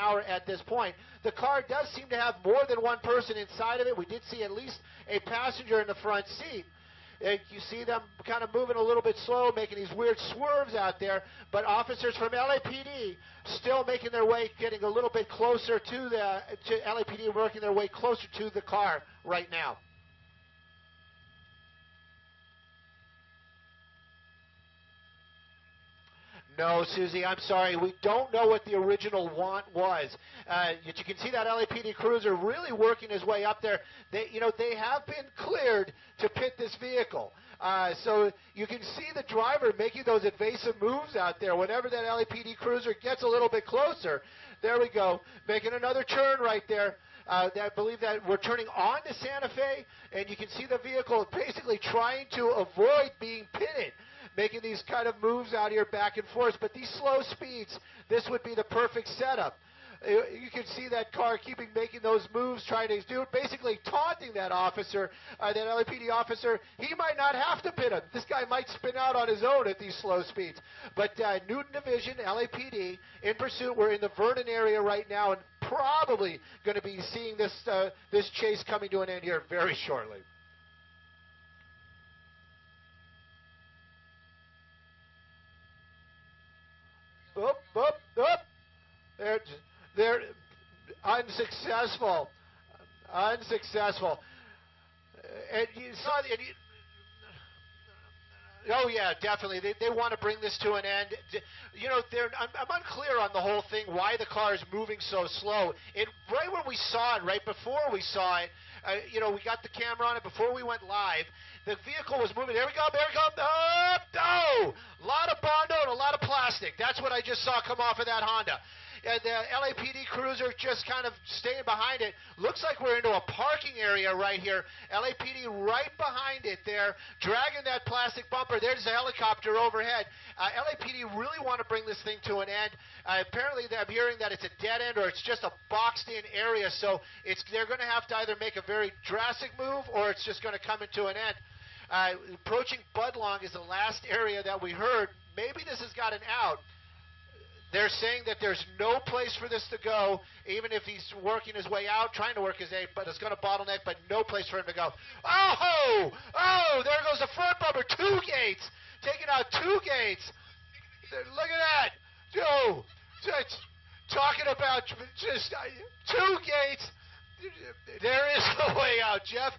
hour at this point. The car does seem to have more than one person inside of it. We did see at least a passenger in the front seat. You see them kind of moving a little bit slow, making these weird swerves out there, but officers from LAPD still making their way, getting a little bit closer to LAPD, working their way closer to the car right now. No, Susie, I'm sorry. We don't know what the original want was. You can see that LAPD cruiser really working his way up there. They have been cleared to pit this vehicle. So you can see the driver making those evasive moves out there. Whenever that LAPD cruiser gets a little bit closer, there we go, making another turn right there. I believe that we're turning on to Santa Fe, and you can see the vehicle basically trying to avoid being pitted, making these kind of moves out here back and forth. But these slow speeds, this would be the perfect setup. You can see that car making those moves, trying to do it, basically taunting that officer, that LAPD officer. He might not have to pit him. This guy might spin out on his own at these slow speeds. But Newton Division, LAPD, in pursuit. We're in the Vernon area right now, and probably going to be seeing this chase coming to an end here very shortly. Up, up, up. They're unsuccessful. Unsuccessful. And you saw oh, yeah, definitely. They want to bring this to an end. You know, I'm unclear on the whole thing, why the car is moving so slow. Right when we saw it, right before we saw it, we got the camera on it before we went live. The vehicle was moving. There we go. Oh, a lot of Bondo and a lot of plastic. That's what I just saw come off of that Honda. And the LAPD cruiser just kind of staying behind it. Looks like we're into a parking area right here. LAPD right behind it there, dragging that plastic bumper. There's a helicopter overhead. LAPD really want to bring this thing to an end. Apparently, I'm hearing that it's a dead end or it's just a boxed-in area, so they're going to have to either make a very drastic move or it's just going to come into an end. Approaching Budlong is the last area that we heard. Maybe this has got an out. They're saying that there's no place for this to go, even if he's working his way out, trying to work his way, but it's going to bottleneck, but no place for him to go. Oh, there goes the front bumper, 2 gates, taking out 2 gates. Look at that. Joe, talking about just 2 gates. There is no way out, Jeff.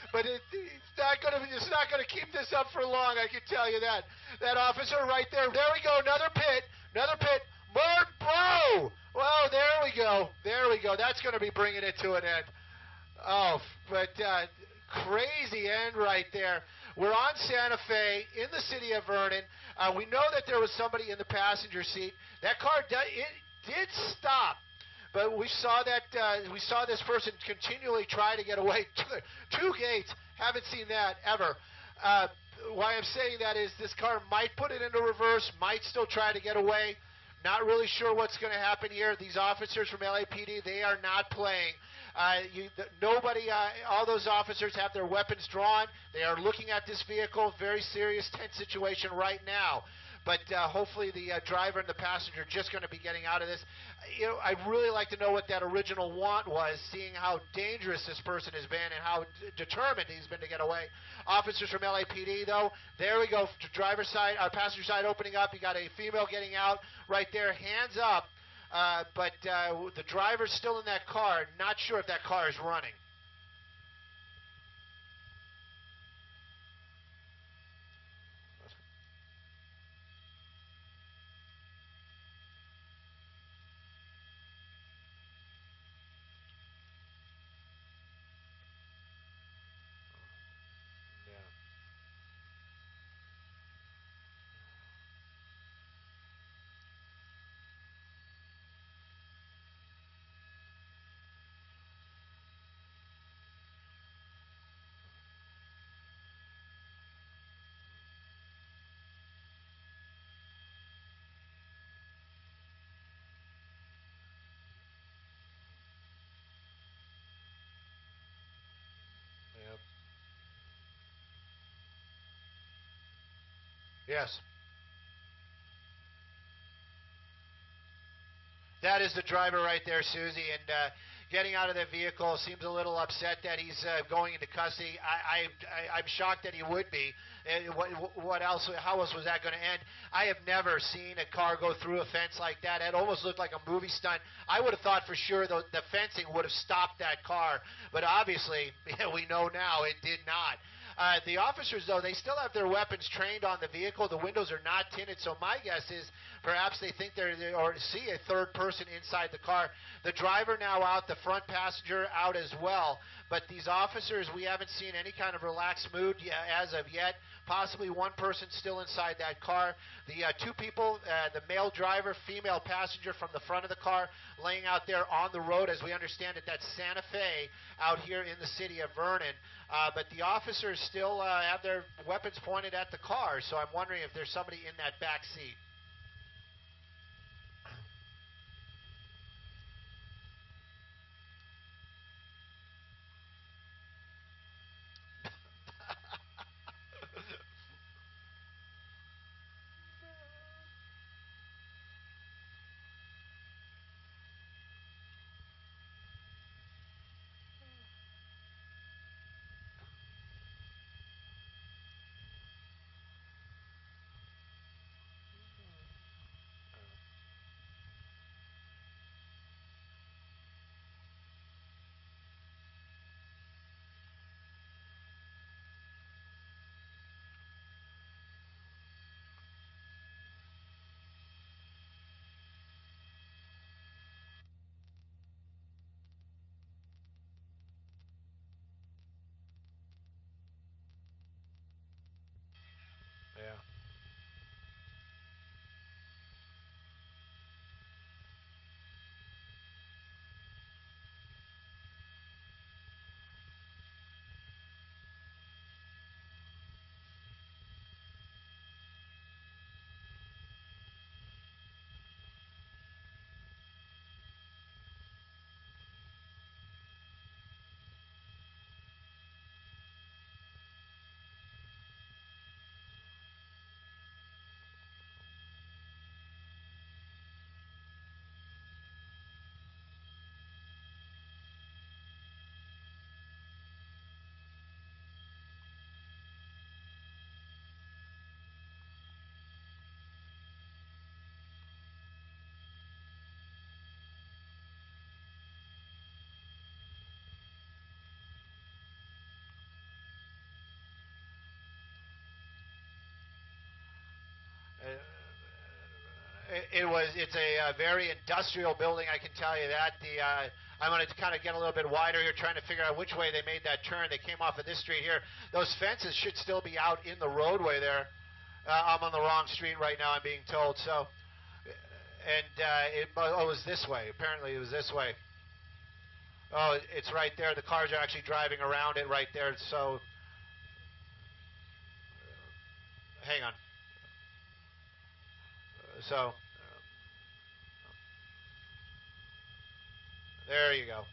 But it's not going to keep this up for long. I can tell you that. That officer right there. There we go. Another pit. More blow. Well, there we go. That's going to be bringing it to an end. Oh, but crazy end right there. We're on Santa Fe in the city of Vernon. We know that there was somebody in the passenger seat. That car did stop. But we saw this person continually try to get away. 2 gates. Haven't seen that ever. Why I'm saying that is this car might put it into reverse, might still try to get away. Not really sure what's going to happen here. These officers from LAPD, they are not playing. All those officers have their weapons drawn. They are looking at this vehicle. Very serious, tense situation right now. But hopefully the driver and the passenger are just going to be getting out of this. I'd really like to know what that original want was, seeing how dangerous this person has been and how determined he's been to get away. Officers from LAPD, though, there we go. Driver's side, passenger side opening up. You got a female getting out right there, hands up. But the driver's still in that car. Not sure if that car is running. Yes. That is the driver right there, Susie, and getting out of the vehicle. Seems a little upset that he's going into custody. I'm shocked that he would be. What else? How else was that going to end? I have never seen a car go through a fence like that. It almost looked like a movie stunt. I would have thought for sure the fencing would have stopped that car, but obviously we know now it did not. The officers, though, they still have their weapons trained on the vehicle. The windows are not tinted, so my guess is perhaps they think or see a third person inside the car. The driver now out, the front passenger out as well. But these officers, we haven't seen any kind of relaxed mood as of yet. Possibly one person still inside that car. The two people, the male driver, female passenger from the front of the car, laying out there on the road. As we understand it, that's Santa Fe out here in the city of Vernon. But the officers still have their weapons pointed at the car, so I'm wondering if there's somebody in that back seat. Yeah. It's a very industrial building, I can tell you that. I'm going to kind of get a little bit wider here, trying to figure out which way they made that turn. They came off of this street here. Those fences should still be out in the roadway there. I'm on the wrong street right now, I'm being told. So, and it was this way. Apparently, it was this way. Oh, it's right there. The cars are actually driving around it right there. So, hang on. So, there you go.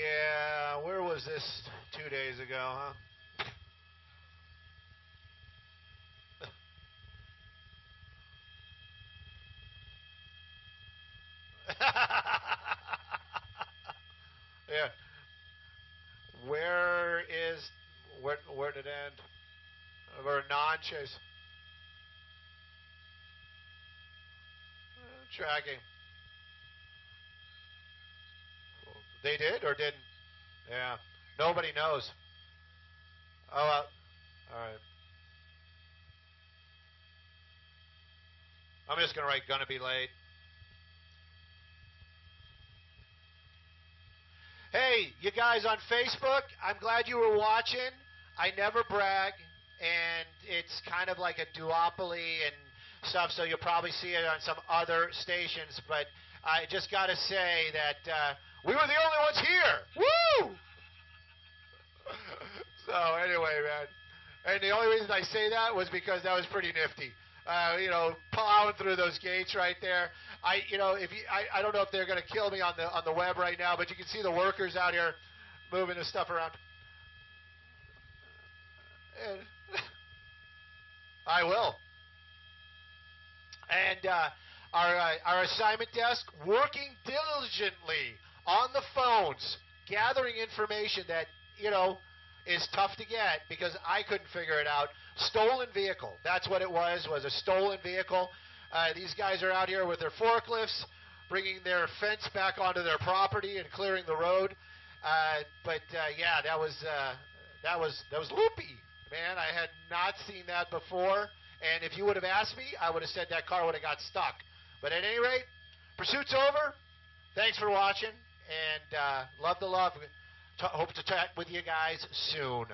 Yeah, where was this 2 days ago, huh? Yeah. Where did it end? Or non-chase. Tracking. They did or didn't? Yeah. Nobody knows. Oh, well. All right. I'm just going to write gonna be late. Hey, you guys on Facebook, I'm glad you were watching. I never brag, and it's kind of like a duopoly and stuff, so you'll probably see it on some other stations, but I just got to say that we were the only ones here. Woo! So anyway, man, and the only reason I say that was because that was pretty nifty. Plowing through those gates right there. I don't know if they're going to kill me on the web right now, but you can see the workers out here moving the stuff around. And I will. And our assignment desk working diligently on the phones, gathering information that is tough to get because I couldn't figure it out. Stolen vehicle. That's what it was a stolen vehicle. These guys are out here with their forklifts, bringing their fence back onto their property and clearing the road. Yeah, that was loopy, man. I had not seen that before. And if you would have asked me, I would have said that car would have got stuck. But at any rate, pursuit's over. Thanks for watching, and love the love. Hope to chat with you guys soon.